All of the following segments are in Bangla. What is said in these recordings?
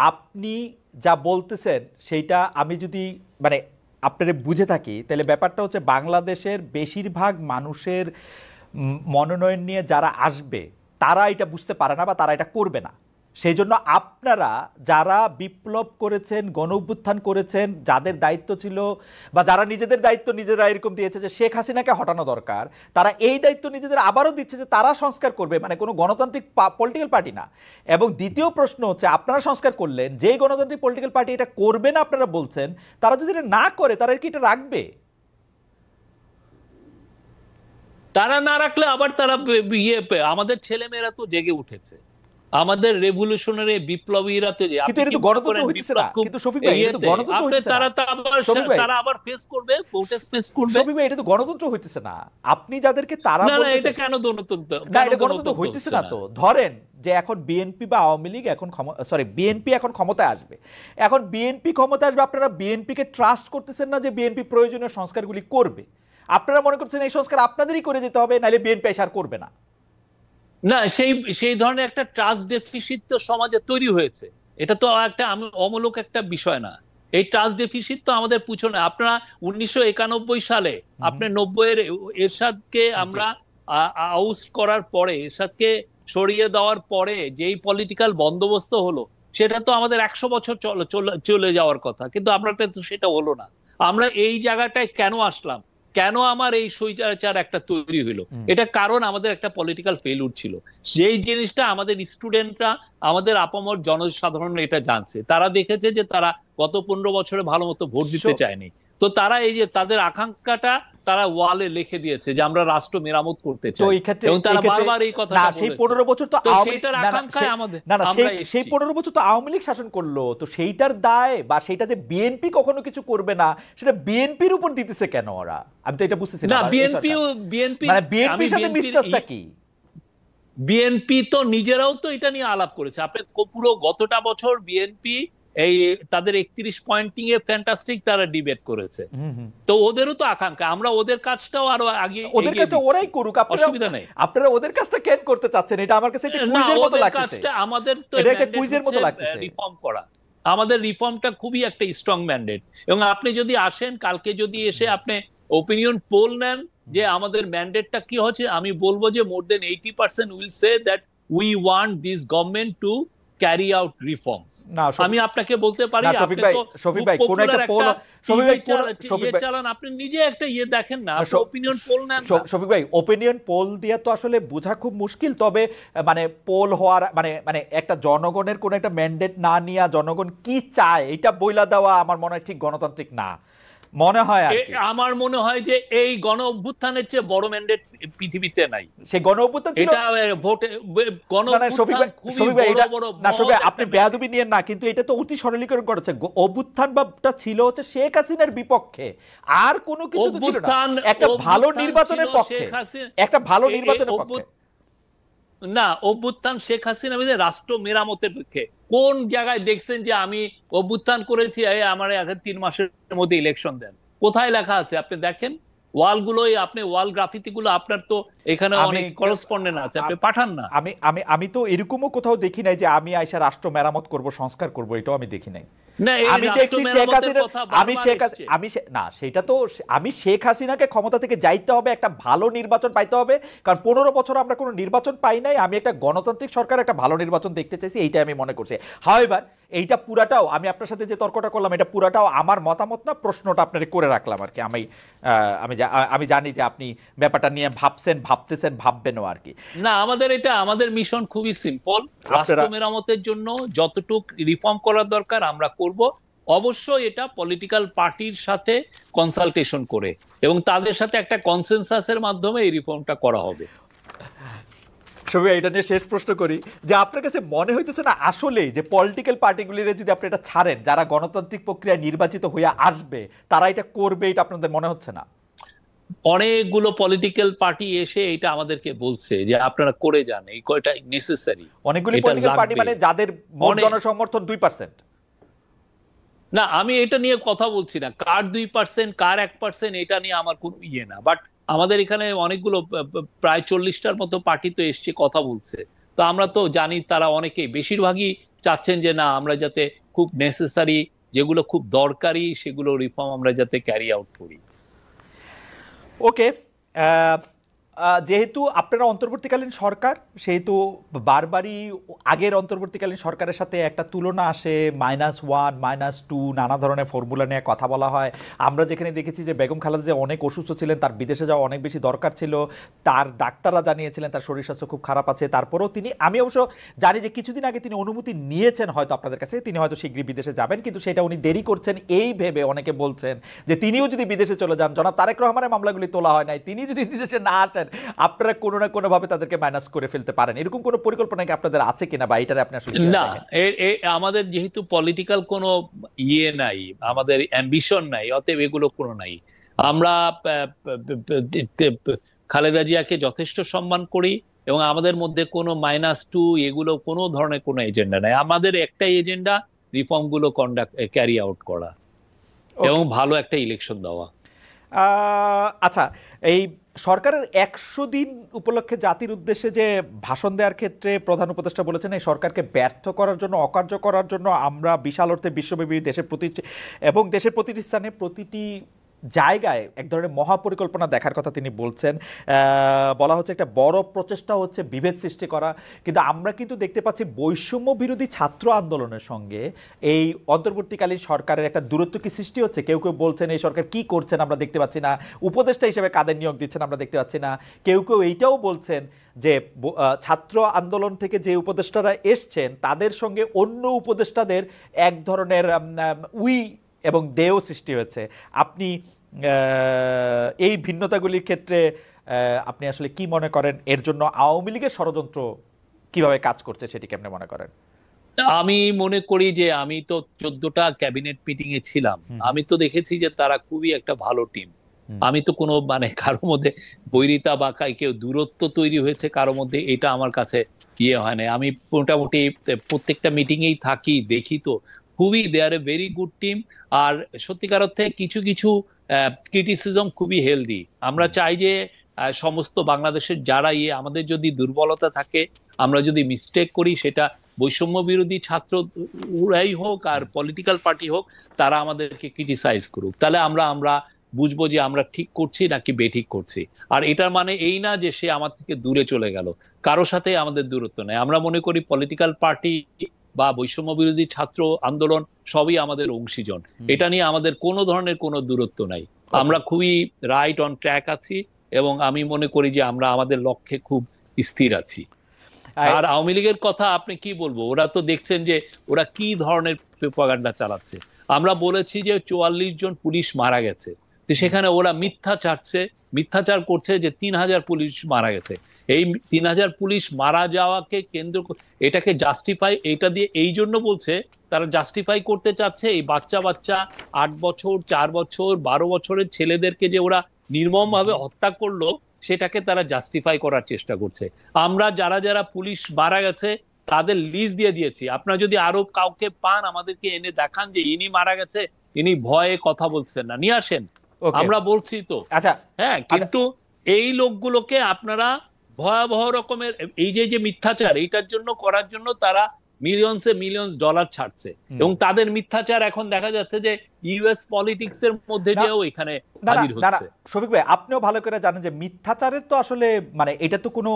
আপনি যা বলতেছেন সেইটা আমি যদি মানে আপনারা বুঝে থাকি, তাহলে ব্যাপারটা হচ্ছে বাংলাদেশের বেশিরভাগ মানুষের মনোনয়ন নিয়ে যারা আসবে তারা এটা বুঝতে পারে না বা তারা এটা করবে না। সেই জন্য আপনারা যারা বিপ্লব করেছেন, গণ অভ্যুত্থান করেছেন, যাদের দায়িত্ব ছিল বা যারা নিজেদের দায়িত্ব নিজেরা এরকম দিয়েছে যে শেখ হাসিনাকে হটানো দরকার, তারা এই দায়িত্ব নিজেদের আবারও দিচ্ছে যে তারা সংস্কার করবে, মানে কোনো গণতান্ত্রিক পলিটিক্যাল পার্টি না। এবং দ্বিতীয় প্রশ্ন হচ্ছে, আপনারা সংস্কার করলেন, যেই গণতান্ত্রিক পলিটিক্যাল পার্টি এটা করবে না আপনারা বলছেন, তারা যদি এটা না করে তারা কি এটা রাখবে? তারা না রাখলে আবার তারা আমাদের ছেলেমেয়েরা তো জেগে উঠেছে, আমাদের রেভলিউশনারি বিপ্লবীরা তো যে কিন্তু এটা তো গণতন্ত্র হইতেছে না। কিন্তু শফিক ভাই, এটা তো গণতন্ত্র হইতেছে না। তারা আবার ফেস করবে, প্রোটেস্ট ফেস করবে। শফিক ভাই, এটা তো গণতন্ত্র হইতেছে না। আপনি যাদেরকে তারা না, এটা কেন গণতন্ত্র? না, এটা গণতন্ত্র হইতেছে না। তো ধরেন যে এখন বিএনপি বা আওয়ামী লীগ এখন বিএনপি এখন ক্ষমতায় আসবে। এখন বিএনপি ক্ষমতায় আসবে, আপনারা বিএনপি কে ট্রাস্ট করতেছেন না যে বিএনপি প্রয়োজনীয় সংস্কারগুলি করবে। আপনারা মনে করছেন এই সংস্কার আপনাদেরই করে যেতে হবে, নাহলে বিএনপি আর করবে না। না, সেই ধরনের একটা ট্রাস্ট ডেফিসিট তো সমাজে তৈরি হয়েছে। এটা তো একটা অমূলক একটা বিষয় না। এই ট্রাস্ট ডেফিসিট তো আমাদের পিছনে। আপনারা 1991 সালে আপনি 90-এর এরশাদকে আমরা আউস্ট করার পরে, এরশাদকে সরিয়ে দেওয়ার পরে যেই পলিটিক্যাল বন্দোবস্ত হলো, সেটা তো আমাদের 100 বছর চলে যাওয়ার কথা, কিন্তু আমরা সেটা হলো না। আমরা এই জায়গাটায় কেন আসলাম, কেন আমার এই স্বৈরাচার একটা তৈরি হইলো? এটা কারণ আমাদের একটা পলিটিক্যাল ফেলিউর ছিল। যেই জিনিসটা আমাদের স্টুডেন্টরা, আমাদের আপামর জনসাধারণ এটা জানছে। তারা দেখেছে যে তারা গত 15 বছরে ভালো মতো ভোট দিতে চায়নি। তো তারা এই যে তাদের আকাঙ্ক্ষাটা তারা ওয়ালে লিখে দিয়েছে যে আমরা রাষ্ট্র মেরামত করতে চাই, এবং তারা বারবার এই কথাটা বলেছে। সেই 15 বছর তো সেইটার আকাঙ্ক্ষায় আমাদের সেই 15 বছর তো আওয়ামী লীগ শাসন করলো। তো সেইটার দায় বা সেইটা যে বিএনপি কখনো কিছু করবে না, সেটা বিএনপির উপর দিতেছে কেন ওরা? আমি তো এটা বুঝতেছি না। মানে বিএনপির সাথে মিস্টারটা কি? বিএনপি তো নিজেরাও তো এটা নিয়ে আলাপ করেছে। আপনি পুরো গতটা বছর বিএনপি এই তাদের 31 পয়েন্টিং এ ফ্যান্টাস্টিক তারা ডিবেট করেছে। তো ওদেরও তো আকাঙ্ক্ষা আমরা ওদের কাজটাও আরো আগে, ওদের কাজটা ওরাই করুক, অসুবিধা নেই। আপনারা ওদের কাজটা কেন করতে চাচ্ছেন? এটা আমার কাছে একটা কুইজের মতো লাগছে। আমাদের তো এটা একটা কুইজের মতো লাগছে। রিফর্ম করা, আমাদের রিফর্মটা খুবই একটা স্ট্রং ম্যান্ডেট। এবং আপনি যদি আসেন কালকে, যদি এসে আপনি ওপিনিয়ন পোল নেন যে আমাদের ম্যান্ডেটটা কি হচ্ছে, আমি বলবো যে মোর দেন 80% will say that we want this government to carry out reforms. আমি আপনাকে বলতে পারি, আপনি তো শফিক ভাই কোন একটা পোল, চালান, আপনি নিজে একটা দেখেন না, ওপিনিয়ন পোল নেন। শফিক ভাই, ওপিনিয়ন পোল দিয়ে তো আসলে বোঝা খুব মুশকিল। তবে মানে পোল হওয়ার মানে একটা জনগণের কোন একটা ম্যান্ডেট না নিয়ে জনগণ কি চায় এটা বইলা দেওয়া আমার মনে হয় ঠিক গণতান্ত্রিক না মনে হয়। আমার মনে হয় যে এই গণ অভ্যুত্থানের চেয়ে বড় ম্যান্ডেট পৃথিবীতে নাই। সেই গণ অভ্যুত্থান ছিল, এটা ভোটে গণ অভ্যুত্থান খুবই বড় না। শফিক ভাই, আপনি বেয়াদবি নিয়েন না, কিন্তু এটা তো অতি সরলীকরণ করেছে। অভ্যুত্থান বাটা ছিল হচ্ছে শেখ হাসিনার বিপক্ষে, আর কোনো কিছু তো ছিল না। একটা ভালো নির্বাচনের পক্ষে, একটা ভালো নির্বাচনের পক্ষে না। অভ্যুত্থান শেখ হাসিনা রাষ্ট্র মেরামতের পক্ষে। কোন জায়গায় দেখছেন যে আমি অভ্যুত্থান করেছি আমার 3 মাসের মধ্যে ইলেকশন দেন? কোথায় লেখা আছে? আপনি দেখেন ওয়ালগুলোই, আপনি ওয়াল গ্রাফিতি গুলো, আপনার তো এখানে অনেক করেসপন্ডেন্ট আছে, আপনি পাঠান না। আমি তো এরকমও কোথাও দেখি নাই যে আমি আইসা রাষ্ট্র মেরামত করব, সংস্কার করব, এটাও আমি দেখি নাই। আমি দেখছি শেখ হাসিনা, সেটা তো আমি শেখ হাসিনাকে ক্ষমতা থেকে যাইতে হবে, একটা ভালো নির্বাচন পাইতে হবে, কারণ 15 বছর আমরা কোনো নির্বাচন পাই নাই। আমি একটা গণতান্ত্রিক সরকার, একটা ভালো নির্বাচন দেখতে চাইছি, এইটাই আমি মনে করছি। হাওয়েভার এইটা পুরাটাও, আমি আপনার সাথে যে তর্কটা করলাম, এটা পুরাটাও আমার মতামত না, প্রশ্নটা আপনাকে করে রাখলাম আর কি। আমি জানি যে আপনি ব্যাপারটা নিয়ে ভাবতেছেন, ভাববেনও আর কি। না, আমাদের মিশন খুবই সিম্পল। রাষ্ট্র মেরামতের জন্য যতটুকু রিফর্ম করার দরকার আমরা করব, অবশ্যই এটা পলিটিক্যাল পার্টির সাথে কনসালটেশন করে, এবং তাদের সাথে একটা কনসেনসাসের মাধ্যমে এই রিফর্মটা করা হবে। এটা নিয়ে শেষ প্রশ্ন করি যে আপনার কাছে মনে হইতেছে না আসলে যে পলিটিক্যাল পার্টিগুলির যদি আপনি এটা ছাড়েন, যারা গণতান্ত্রিক প্রক্রিয়ায় নির্বাচিত হয়ে আসবে তারা এটা করবে, এটা আপনাদের মনে হচ্ছে না? অনেকগুলো পলিটিক্যাল পার্টি এসে এটা আমাদেরকে বলছে যে আপনারা করে যান, এই কয়টা নেসেসারি। অনেকগুলো পলিটিক্যাল পার্টি মানে যাদের মোট জনসমর্থন 2%? না, আমি এটা নিয়ে কথা বলছি না, কার 2% কার 1%, এটা নিয়ে আমার কোনো না। বাট আমাদের এখানে অনেকগুলো, প্রায় 40টার মতো পার্টি তো এসছে, কথা বলছে। তো আমরা তো জানি তারা অনেকেই, বেশিরভাগই চাচ্ছেন যে না আমরা যাতে খুব নেসেসারি, যেগুলো খুব দরকারি সেগুলো রিফর্ম আমরা যাতে ক্যারি আউট করি। ওকে, যেহেতু আপনারা অন্তর্বর্তীকালীন সরকার, সেহেতু বারবারই আগের অন্তর্বর্তীকালীন সরকারের সাথে একটা তুলনা আসে, -1 -2 নানা ধরনের ফর্মুলা নিয়ে কথা বলা হয়। আমরা যেখানে দেখেছি যে বেগম খালেদা জিয়া অনেক অসুস্থ ছিলেন, তার বিদেশে যাওয়া অনেক বেশি দরকার ছিল, তার ডাক্তাররা জানিয়েছিলেন তার শরীর স্বাস্থ্য খুব খারাপ আছে, তারপরেও তিনি, আমি অবশ্য জানি যে কিছুদিন আগে তিনি অনুমতি নিয়েছেন হয়তো আপনাদের কাছে, তিনি হয়তো শীঘ্রই বিদেশে যাবেন, কিন্তু সেটা উনি দেরি করছেন এই ভেবে অনেকে বলছেন যে তিনিও যদি বিদেশে চলে যান, জনাব তারেক রহমানের মামলাগুলি তোলা হয় নাই, তিনি যদি বিদেশে না আসেন আপনারা কোনো না কোনো ভাবে তাদেরকে মাইনাস করে ফেলতে পারেন। এরকম কোনো পরিকল্পনা কি আপনাদের আছে কিনা, বা এটারে আপনি আসলে না, আমাদের যেহেতু পলিটিক্যাল কোনো ইয়ে নাই, আমাদের অ্যাম্বিশন নাই, অতএব এগুলো কোনো নাই। আমরা খালেদা জিয়াকে যথেষ্ট সম্মান করি এবং আমাদের মধ্যে কোনো -2 এগুলো কোনো ধরনের কোনো এজেন্ডা নাই। আমাদের একটাই এজেন্ডা, রিফর্ম গুলো ক্যারি আউট করা এবং ভালো একটা ইলেকশন দেওয়া। আচ্ছা, এই সরকারের 100 দিন উপলক্ষে জাতির উদ্দেশ্যে যে ভাষণ দেওয়ার ক্ষেত্রে প্রধান উপদেষ্টা বলেছেন এই সরকারকে ব্যর্থ করার জন্য, অকার্য করার জন্য আমরা বিশাল অর্থে বিশ্বব্যাপী দেশের প্রতিটি স্থানে প্রতিটি জায়গায় এক ধরনের মহাপরিকল্পনা দেখার কথা তিনি বলছেন। বলা হচ্ছে একটা বড় প্রচেষ্টা হচ্ছে বিভেদ সৃষ্টি করা, কিন্তু আমরা কিন্তু দেখতে পাচ্ছি বৈষম্য বিরোধী ছাত্র আন্দোলনের সঙ্গে এই অন্তর্বর্তীকালীন সরকারের একটা দূরত্ব কি সৃষ্টি হচ্ছে। কেউ কেউ বলছেন এই সরকার কি করছেন আমরা দেখতে পাচ্ছি না, উপদেষ্টা হিসেবে কাদের নিয়োগ দিচ্ছেন আমরা দেখতে পাচ্ছি না। কেউ কেউ এইটাও বলছেন যে ছাত্র আন্দোলন থেকে যে উপদেষ্টারা এসছেন তাদের সঙ্গে অন্য উপদেষ্টাদের এক ধরনের উই এবং দেও সৃষ্টি হয়েছে। আপনি এই ভিন্নতাগুলির ক্ষেত্রে আপনি আসলে কি মনে করেন, এর জন্য আওয়ামী লীগের ষড়যন্ত্র কিভাবে কাজ করছে সেটি কেমনে মনে করেন? আমি মনে করি যে আমি তো 14টা ক্যাবিনেট মিটিং এ ছিলাম, আমি তো দেখেছি যে তারা খুবই একটা ভালো টিম। আমি তো কোনো কারোর মধ্যে বৈরিতা বা কেউ দূরত্ব তৈরি হয়েছে কারো মধ্যে, এটা আমার কাছে ইয়ে হয় না। আমি মোটামুটি প্রত্যেকটা মিটিং এই থাকি, দেখি, তো খুবই দে আর এ ভেরি গুড টিম। আর সত্যিকার অর্থে কিছু কিছু ক্রিটিসিজম খুবই হেলদি। আমরা চাই যে সমস্ত বাংলাদেশের যারা আমাদের যদি দুর্বলতা থাকে, আমরা যদি মিস্টেক করি, সেটা বৈষম্য বিরোধী ছাত্ররাই হোক আর পলিটিক্যাল পার্টি হোক, তারা আমাদেরকে ক্রিটিসাইজ করুক, তাহলে আমরা বুঝবো যে আমরা ঠিক করছি নাকি বেঠিক করছি। আর এটার মানে এই না যে সে আমার থেকে দূরে চলে গেল, কারো সাথে আমাদের দূরত্ব নেই। আমরা মনে করি পলিটিক্যাল পার্টি বা বৈষম্য বিরোধী ছাত্র আন্দোলন সবই আমাদের অংশীজন, এটা নিয়ে আমাদের কোনো ধরনের কোনো দূরত্ব নাই। আমরা খুবই রাইট অন ট্র্যাক আছি এবং আমি মনে করি যে আমরা আমাদের লক্ষ্যে খুব স্থির আছি। আর আওয়ামী লীগের কথা আপনি কি বলবো, ওরা তো দেখছেন যে ওরা কি ধরনের প্রপাগান্ডা চালাচ্ছে। আমরা বলেছি যে 44 জন পুলিশ মারা গেছে, তো সেখানে ওরা মিথ্যাচার করছে যে 3000 পুলিশ মারা গেছে। এই 3000 পুলিশ মারা যাওয়াকে কেন্দ্র এটাকে জাস্টিফাই, এটা দিয়ে এই জন্য বলছে, তারা জাস্টিফাই করতে চাচ্ছে এই বাচ্চা 8 বছর, 4 বছর, 12 বছরের ছেলেদেরকে যে ওরা নির্মমভাবে হত্যা করলো, সেটাকে তারা জাস্টিফাই করার চেষ্টা করছে। আমরা যারা যারা পুলিশ মারা গেছে তাদের লিস্ট দিয়ে দিয়েছি, আপনারা যদি আরো কাউকে পান আমাদেরকে এনে দেখান যে ইনি মারা গেছে, ইনি ভয়ে কথা বলছেন না, নিয়ে আসেন, আমরা বলছি তো। আচ্ছা, হ্যাঁ, কিন্তু এই লোকগুলোকে আপনারা ভয়াবহ রকমের এই যে মিথ্যাচার, এইটার জন্য করার জন্য তারা মিলিয়ন্স ডলার ছাড়ছে এবং তাদের মিথ্যাচার এখন দেখা যাচ্ছে যে ইউএস পলিটিক্স এর মধ্যে যেও এখানে হাজির হচ্ছে। শফিক ভাই, আপনিও ভালো করে জানেন যে মিথ্যাচারের তো আসলে এটা তো কোনো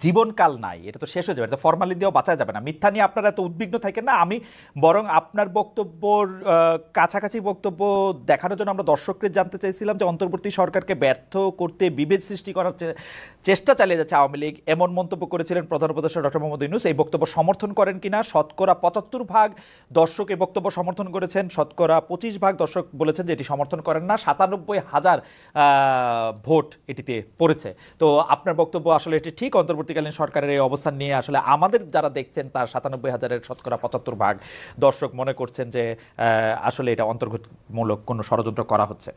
জীবনকাল নাই, এটা তো শেষ হয়ে যাবে, এটা ফরমালি দিয়েও বাঁচা যাবে না। মিথ্যা নিয়ে আপনারা এত উদ্বিগ্ন থাকেন না। আমি বরং আপনার বক্তব্যর কাছাকাছি বক্তব্য দেখানোর জন্য আমরা দর্শকদের জানতে চাইছিলাম যে অন্তর্বর্তী সরকারকে ব্যর্থ করতে, বিভেদ সৃষ্টি করার চেষ্টা চালিয়ে যাচ্ছে আওয়ামী লীগ, এমন মন্তব্য করেছিলেন প্রধান উপদেষ্টা ডক্টর মোহাম্মদ ইউনূস। এই বক্তব্য সমর্থন করেন কিনা? 75% দর্শক এই বক্তব্য সমর্থন করেছেন, 25% দর্শক বলেছেন যে এটি সমর্থন করেন না। 97,000 ভোট এটিতে পড়েছে। তো আপনার বক্তব্য আসলে এটি ঠিক, অন্তর্বর্তীকালীন সরকারের এই অবস্থান নিয়ে আসলে আমাদের যারা দেখছেন তার 97,000-এর 75% দর্শক মনে করছেন যে আসলে এটা অন্তর্ঘাতমূলক কোনো ষড়যন্ত্র করা হচ্ছে।